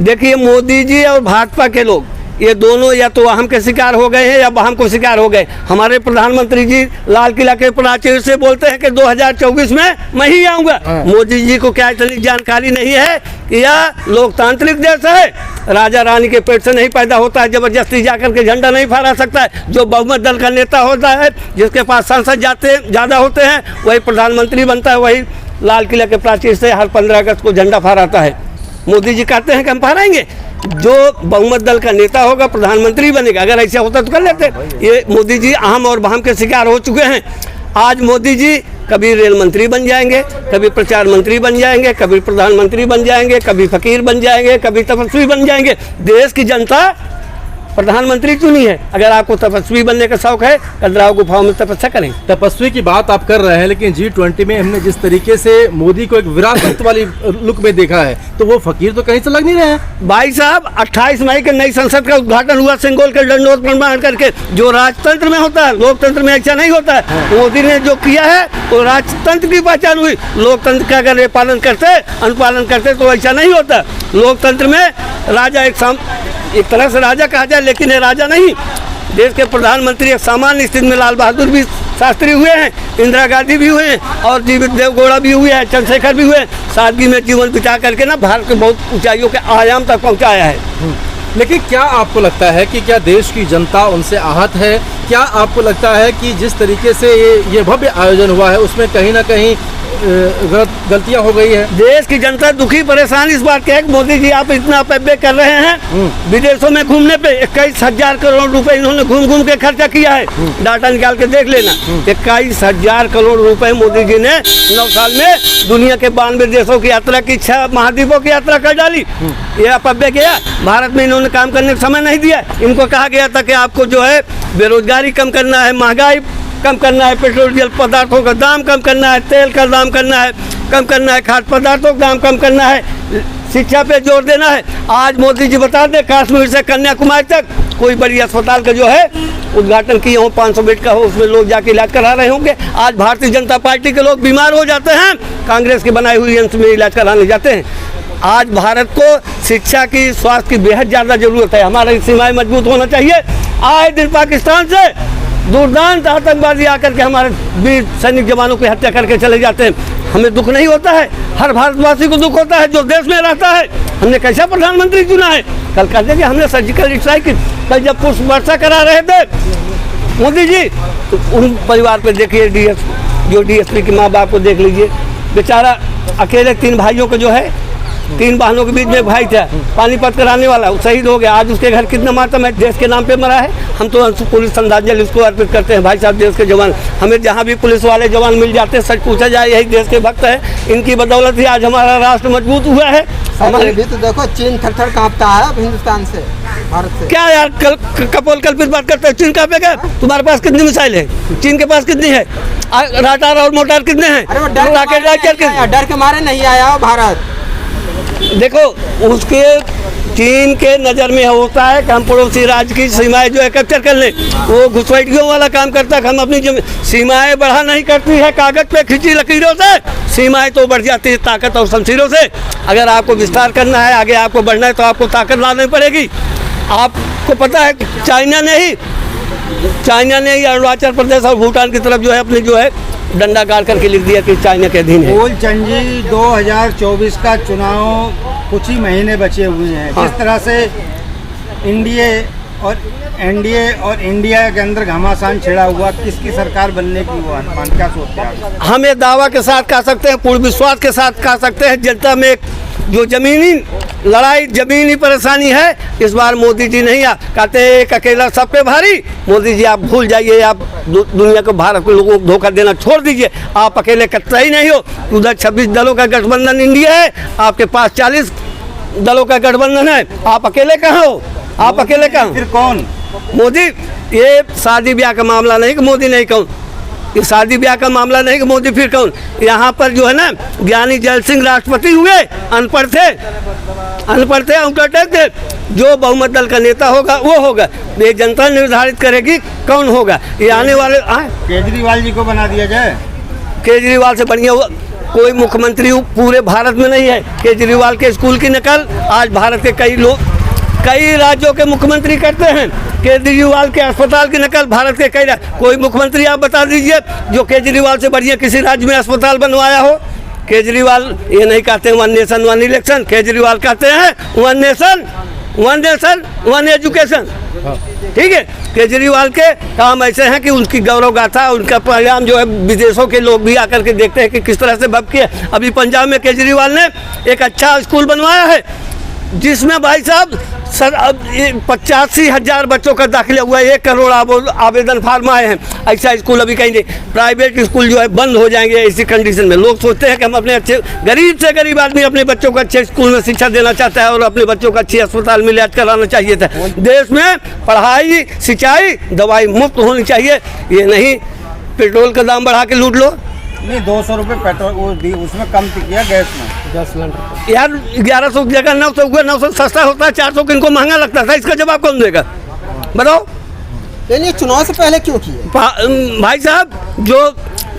देखिए, मोदी जी और भाजपा के लोग ये दोनों या तो वहम के शिकार हो गए हैं या वहम को शिकार हो गए। हमारे प्रधानमंत्री जी लाल किला के प्राचीर से बोलते हैं कि 2024 में मैं ही आऊँगा। मोदी जी को क्या इतनी जानकारी नहीं है कि यह लोकतांत्रिक देश है, राजा रानी के पेट से नहीं पैदा होता है, जबरदस्ती जाकर के झंडा नहीं फहरा सकता है। जो बहुमत दल का नेता होता है, जिसके पास सांसद ज़्यादा होते हैं, वही प्रधानमंत्री बनता है, वही लाल किला के प्राचीर से हर 15 अगस्त को झंडा फहराता है। मोदी जी कहते हैं कि हम फहराएंगे, जो बहुमत दल का नेता होगा प्रधानमंत्री बनेगा। अगर ऐसा होता तो कर लेते। ये मोदी जी अहम और बहम के शिकार हो चुके हैं। आज मोदी जी कभी रेल मंत्री बन जाएंगे, कभी प्रचार मंत्री बन जाएंगे, कभी प्रधानमंत्री बन जाएंगे, कभी फकीर बन जाएंगे, कभी तपस्वी बन जाएंगे। देश की जनता प्रधानमंत्री चुनी है। अगर आपको तपस्वी बनने का शौक है, खजुराहो गुफाओं में तपस्या करें। तपस्वी की बात आप कर रहे हैं, लेकिन G20 में हमने जिस तरीके से मोदी को एक विरासत वाली लुक में देखा है, तो वो फकीर तो कहीं से लग नहीं रहे हैं। भाई साहब, 28 मई के नई संसद का उद्घाटन हुआ सिंगोल के दंडोत प्रमाण करके। जो राजतंत्र में होता है, लोकतंत्र में ऐसा नहीं होता है। मोदी ने जो किया है वो राजतंत्र की पहचान हुई। लोकतंत्र का अगर ये पालन करते, अनुपालन करते तो ऐसा नहीं होता। लोकतंत्र में राजा एक तरह से राजा कहा जाए, लेकिन ये राजा नहीं। देश के प्रधानमंत्री एक सामान्य स्थिति में लाल बहादुर भी शास्त्री हुए हैं, इंदिरा गांधी भी हुए हैं, और जीवित देवगौड़ा भी हुए हैं, चंद्रशेखर भी हुए हैं। सादगी में जीवन बिता करके ना भारत के बहुत ऊंचाइयों के आयाम तक पहुंचाया है। लेकिन क्या आपको लगता है कि क्या देश की जनता उनसे आहत है? क्या आपको लगता है कि जिस तरीके से ये भव्य आयोजन हुआ है उसमें कहीं ना कहीं गलतियां हो गई है? देश की जनता दुखी परेशान इस बात के है कि मोदी जी आप इतना पैबे कर रहे हैं। विदेशों में घूमने पे 21,000 करोड़ रुपए इन्होंने घूम घूम के खर्चा किया है। डाटा निकाल के देख लेना, 21,000 करोड़ रुपए मोदी जी ने 9 साल में दुनिया के 92 देशों की यात्रा की, 6 महाद्वीपों की यात्रा कर डाली। यह पैबे किया। भारत में इन्होंने काम करने का समय नहीं दिया। इनको कहा गया था कि आपको जो है बेरोजगारी कम करना है, महंगाई कम करना है, पेट्रोल डीजल पदार्थों का दाम कम करना है, तेल का दाम करना है कम करना है, खाद्य पदार्थों का दाम कम करना है, शिक्षा पे जोर देना है। आज मोदी जी बता दें, कश्मीर से कन्याकुमारी तक कोई बड़ी अस्पताल का जो है उद्घाटन किए हो, 500 बेड का हो, उसमें लोग जाके इलाज करा रहे होंगे। आज भारतीय जनता पार्टी के लोग बीमार हो जाते हैं, कांग्रेस की बनाई हुई एम्स में इलाज कराने जाते हैं। आज भारत को शिक्षा की, स्वास्थ्य की बेहद ज़्यादा जरूरत है। हमारी सीमाएं मजबूत होना चाहिए। आए दिन पाकिस्तान से दुर्दांत आतंकवादी आकर के हमारे वीर सैनिक जवानों की हत्या करके चले जाते हैं। हमें दुख नहीं होता है? हर भारतवासी को दुख होता है जो देश में रहता है। हमने कैसा प्रधानमंत्री चुना है? कल कहते कि हमने सर्जिकल स्ट्राइक की, कल जब पुष्प वर्षा करा रहे थे मोदी जी, तो उन परिवार पे देखिए, जो DSP के माँ बाप को देख लीजिए। बेचारा अकेले 3 भाइयों को जो है, 3 बहनों के बीच में एक भाई था, पानीपत कराने वाला, वो शहीद हो गया। आज उसके घर कितना मातम है, देश के नाम पे मरा है। हम तो पुलिस श्रद्धांजलि उसको अर्पित करते हैं। भाई साहब, देश के जवान, हमें जहाँ भी पुलिस वाले जवान मिल जाते हैं, सच पूछा जाए यही देश के भक्त है। इनकी बदौलत ही आज हमारा राष्ट्र मजबूत हुआ है। हमारे भी तो देखो, चीन थर-थर कांपता है अब हिंदुस्तान से, भारत से। क्या यार कपोल कल्पित बात करते हैं? चीन कांपेगा? तुम्हारे पास कितनी मिसाइल है? चीन के पास कितनी है? राडार और मोटार कितने हैं? अरे वो डर के मारे नहीं आया भारत। देखो, उसके चीन के नज़र में होता है कि हम पड़ोसी राज्य की सीमाएं जो है कैप्चर कर लें। वो घुसपैठियों वाला काम करता है कि हम अपनी सीमाएं बढ़ा नहीं करती है कागज पे खींची लकीरों से। सीमाएं तो बढ़ जाती है ताकत और शमशीरों से। अगर आपको विस्तार करना है, आगे आपको बढ़ना है, तो आपको ताकत लानी पड़ेगी। आपको पता है चाइना ने ही अरुणाचल प्रदेश और भूटान की तरफ जो है अपने जो है डंडा गाड़ करके लिख दिया कि चाइना के अधीन है। फूलचंद जी, 2024 का चुनाव कुछ ही महीने बचे हुए हैं। जिस तरह से एनडीए और इंडिया के अंदर घमासान छिड़ा हुआ, किसकी सरकार बनने की वो अनुमान क्या सोचते हैं? हम ये दावा के साथ कह सकते हैं, पूर्ण विश्वास के साथ कह सकते हैं, जनता में जो जमीनी लड़ाई, जमीनी परेशानी है, इस बार मोदी जी नहीं कहते एक अकेला सब पे भारी। मोदी जी आप भूल जाइए, आप दुनिया को, भारत के लोगों को धोखा देना छोड़ दीजिए। आप अकेले कतई ही नहीं हो। उधर 26 दलों का गठबंधन इंडिया है, आपके पास 40 दलों का गठबंधन है। आप अकेले कहाँ हो? आप अकेले कहाँ? फिर कौन? मोदी। ये शादी ब्याह का मामला नहीं कि मोदी नहीं कौन, ये शादी ब्याह का मामला नहीं कि मोदी फिर कौन। यहाँ पर जो है ना, ज्ञानी जैल सिंह राष्ट्रपति हुए, अनपढ़ थे, अंकटेड थे। जो बहुमत दल का नेता होगा वो होगा। ये जनता निर्धारित करेगी कौन होगा। ये आने वाले केजरीवाल जी को बना दिया जाए। केजरीवाल से बढ़िया कोई मुख्यमंत्री पूरे भारत में नहीं है। केजरीवाल के स्कूल की नकल आज भारत के कई राज्यों के मुख्यमंत्री करते हैं। केजरीवाल के अस्पताल की नकल भारत के कोई मुख्यमंत्री आप बता दीजिए जो केजरीवाल से बढ़िया किसी राज्य में अस्पताल बनवाया हो। केजरीवाल ये नहीं कहते one nation one election, Kejriwal कहते हैं वन नेशन वन एजुकेशन। ठीक है, केजरीवाल के काम ऐसे हैं कि उनकी गौरव गाथा, उनका परिणाम जो है विदेशों के लोग भी आकर के देखते हैं कि किस तरह से भब किया। अभी पंजाब में केजरीवाल ने एक अच्छा स्कूल बनवाया है जिसमें भाई साहब 85,000 बच्चों का दाखिला हुआ है, 1 करोड़ आवेदन फार्म आए हैं। ऐसा स्कूल अभी कहीं नहीं। प्राइवेट स्कूल जो है बंद हो जाएंगे ऐसी कंडीशन में। लोग सोचते हैं कि हम अपने अच्छे गरीब से गरीब आदमी अपने बच्चों को अच्छे स्कूल में शिक्षा देना चाहता है और अपने बच्चों को अच्छी अस्पताल में इलाज कराना चाहिए था। देश में पढ़ाई सिंचाई दवाई मुफ्त होनी चाहिए, ये नहीं पेट्रोल का दाम बढ़ा के लूट लो। नहीं 200 रुपये पेट्रोल उसमें कम किया गैस में 10 सिलेंडर यार 1100 की जगह 900 हुआ, 900 सस्ता होता है, 400 किनको महंगा लगता था। इसका जवाब कौन देगा बताओ? नहीं चुनाव से पहले क्यों किए भाई साहब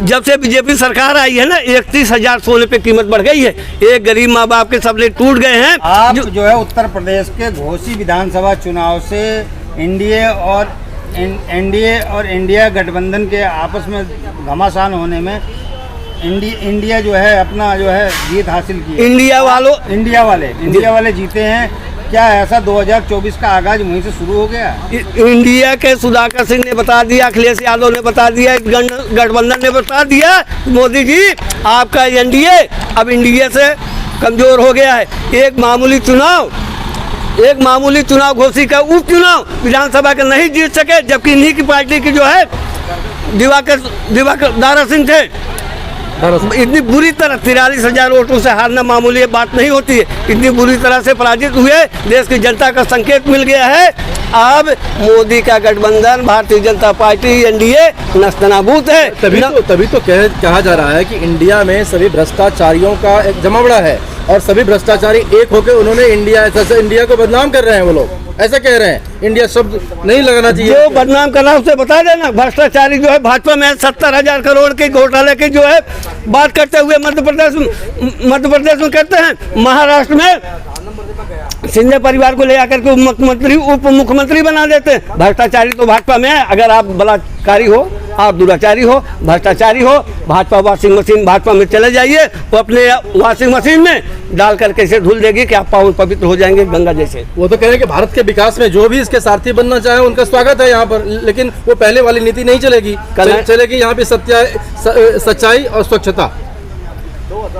जब से बीजेपी सरकार आई है ना 31,000 सोने पे कीमत बढ़ गई है। एक गरीब माँ बाप के सपने टूट गए हैं। आप जो है उत्तर प्रदेश के घोसी विधानसभा चुनाव से एनडीए और इंडिया गठबंधन के आपस में घमासान होने में इंडिया जो है अपना जो है जीत हासिल की है। इंडिया वाले जीते हैं। क्या ऐसा 2024 का आगाज वहीं से शुरू हो गया? इंडिया के सुधाकर सिंह ने बता दिया, अखिलेश यादव ने बता दिया, गठबंधन ने बता दिया मोदी जी आपका एनडीए अब इंडिया से कमजोर हो गया है। एक मामूली चुनाव घोसी का उपचुनाव विधानसभा का नहीं जीत सके, जबकि इन्हीं की पार्टी की जो है दिवाकर दारा सिंह थे। इतनी बुरी तरह 43,000 वोटों से हारना मामूली बात नहीं होती है। इतनी बुरी तरह से पराजित हुए, देश की जनता का संकेत मिल गया है। अब मोदी का गठबंधन भारतीय जनता पार्टी एनडीए नस्तनाबूत है। तभी तो कहा जा रहा है कि इंडिया में सभी भ्रष्टाचारियों का एक जमावड़ा है और सभी भ्रष्टाचारी एक होकर उन्होंने इंडिया को बदनाम कर रहे हैं। वो लोग ऐसा कह रहे हैं इंडिया शब्द नहीं लगाना चाहिए। जो बदनाम कर रहा है उसे बता देना। भ्रष्टाचारी जो है भाजपा में 70,000 करोड़ के घोटाले की जो है बात करते हुए मध्य प्रदेश में करते हैं। महाराष्ट्र में सिंधे परिवार को ले आकर के उप मुख्यमंत्री बना देते हैं। भ्रष्टाचारी तो भाजपा में है। अगर आप बलात्कारी हो, आप दुराचारी हो, भ्रष्टाचारी हो, भाजपा वॉशिंग मशीन भाजपा में चले जाइए, वो अपने वॉशिंग मशीन में डाल करके इसे धुल देगी कि आप पावन पवित्र हो जाएंगे गंगा जैसे। वो तो कह रहे हैं कि भारत के विकास में जो भी इसके सारथी बनना चाहे उनका स्वागत है यहाँ पर, लेकिन वो पहले वाली नीति नहीं चलेगी। चलेगी यहाँ पे सच्चाई और स्वच्छता।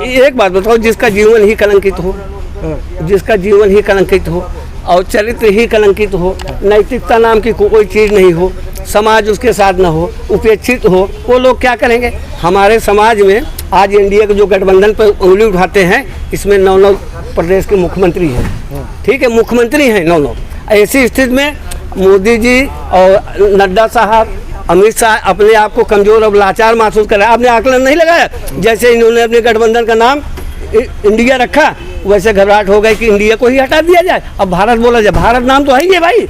एक बात बताओ, जिसका जीवन ही कलंकित हो और चरित्र ही कलंकित हो, नैतिकता नाम की कोई चीज़ नहीं हो, समाज उसके साथ न हो, उपेक्षित हो, वो लोग क्या करेंगे? हमारे समाज में आज एनडीए के जो गठबंधन पर उंगली उठाते हैं, इसमें 9 प्रदेश के मुख्यमंत्री हैं। ठीक है, मुख्यमंत्री हैं 9। ऐसी स्थिति में मोदी जी और नड्डा साहब, अमित शाह अपने आप को कमजोर और लाचार महसूस कर रहे हैं। आपने आकलन नहीं लगाया? जैसे इन्होंने अपने गठबंधन का नाम इंडिया रखा, वैसे घबराहट हो गई कि इंडिया को ही हटा दिया जाए। अब भारत बोला जाए। भारत नाम तो है ही है भाई,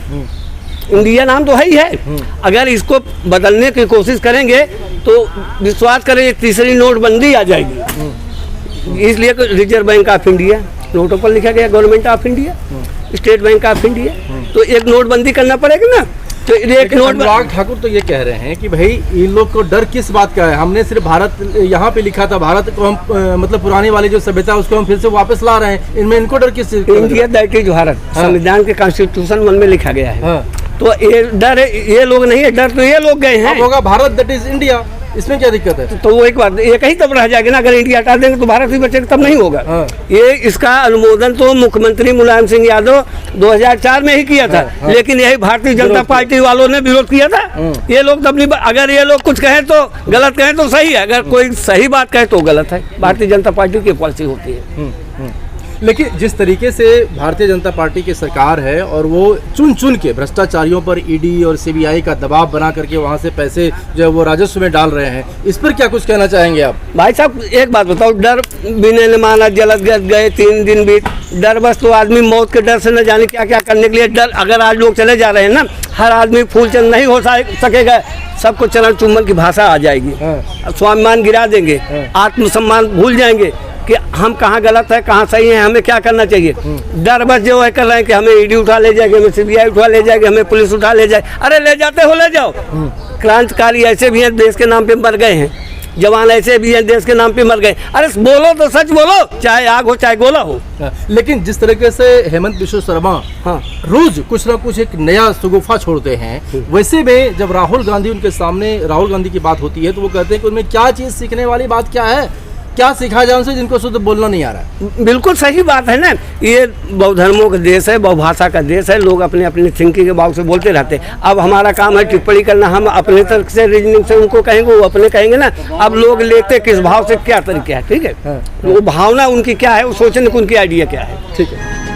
इंडिया नाम तो है ही है। अगर इसको बदलने की कोशिश करेंगे तो विश्वास करें तीसरी नोटबंदी आ जाएगी। इसलिए रिजर्व बैंक ऑफ इंडिया नोटों पर लिखा गया, government of India, state bank of India, तो एक नोटबंदी करना पड़ेगा ना। तो एक अनुराग ठाकुर तो ये कह रहे हैं कि भाई इन लोग को डर किस बात का है? हमने सिर्फ भारत यहाँ पे लिखा था, भारत को हम मतलब पुरानी वाली जो सभ्यता उसको हम फिर से वापस ला रहे हैं। इनमें इनको डर किस? इंडिया दैट इज भारत, संविधान के कॉन्स्टिट्यूशन 1 में लिखा गया है। तो ये डर है, ये लोग नहीं है, डर तो ये लोग गए हैं। होगा भारत दैट इज इंडिया, इसमें क्या दिक्कत है? तो वो एक बात एक ही तब रह जाएगी ना। अगर इंडिया हटा देंगे तो भारत भी बचेगा, तब नहीं होगा। ये इसका अनुमोदन तो मुख्यमंत्री मुलायम सिंह यादव 2004 में ही किया था। लेकिन यही भारतीय जनता पार्टी वालों ने विरोध किया था। ये लोग तब नहीं। अगर ये लोग कुछ कहें तो गलत कहें तो सही है, अगर कोई सही बात कहे तो गलत है। भारतीय जनता पार्टी की पॉलिसी होती है। लेकिन जिस तरीके से भारतीय जनता पार्टी की सरकार है और वो चुन चुन के भ्रष्टाचारियों पर ईडी और सीबीआई का दबाव बना करके वहाँ से पैसे जो है वो राजस्व में डाल रहे हैं, इस पर क्या कुछ कहना चाहेंगे आप? भाई साहब एक बात बताओ, डर बिना न माना जलद गए 3 दिन बीत, डर बस तो आदमी मौत के डर से न जाने क्या क्या करने के लिए डर। अगर आज लोग चले जा रहे हैं ना, हर आदमी फूलचंद नहीं हो सकेगा, सबको चरण चुम्बन की भाषा आ जाएगी, स्वाभिमान गिरा देंगे, आत्मसम्मान भूल जाएंगे कि हम कहाँ गलत है कहाँ सही है, हमें क्या करना चाहिए। डर बस जो है कर रहे हैं कि हमें ईडी उठा ले जाएगी, हमें सीबीआई उठा ले जाएगी, हमें पुलिस उठा ले जाए। अरे ले जाते हो ले जाओ। क्रांतिकारी ऐसे भी हैं देश के नाम पे मर गए हैं, जवान ऐसे भी हैं देश के नाम पे मर गए। अरे बोलो तो सच बोलो, चाहे आग हो चाहे गोला हो। लेकिन जिस तरीके से हेमंत बिश्व शर्मा रोज कुछ ना कुछ एक नया सुगुफा छोड़ते हैं, वैसे में जब राहुल गांधी उनके सामने राहुल गांधी की बात होती है तो वो कहते हैं कि उनमें क्या चीज सीखने वाली बात क्या है, क्या सिखाया जाए उनसे जिनको शुद्ध बोलना नहीं आ रहा है। बिल्कुल सही बात है ना, ये बहुधर्मों का देश है, बहुभाषा का देश है, लोग अपने अपने थिंकिंग के भाव से बोलते रहते हैं। अब हमारा काम है टिप्पणी करना, हम अपने तरफ से रीजनिंग से उनको कहेंगे, वो अपने कहेंगे ना। अब लोग लेते किस भाव से क्या तरीका है, ठीक है, वो भावना उनकी क्या है, वो सोचने को उनकी आइडिया क्या है। ठीक है।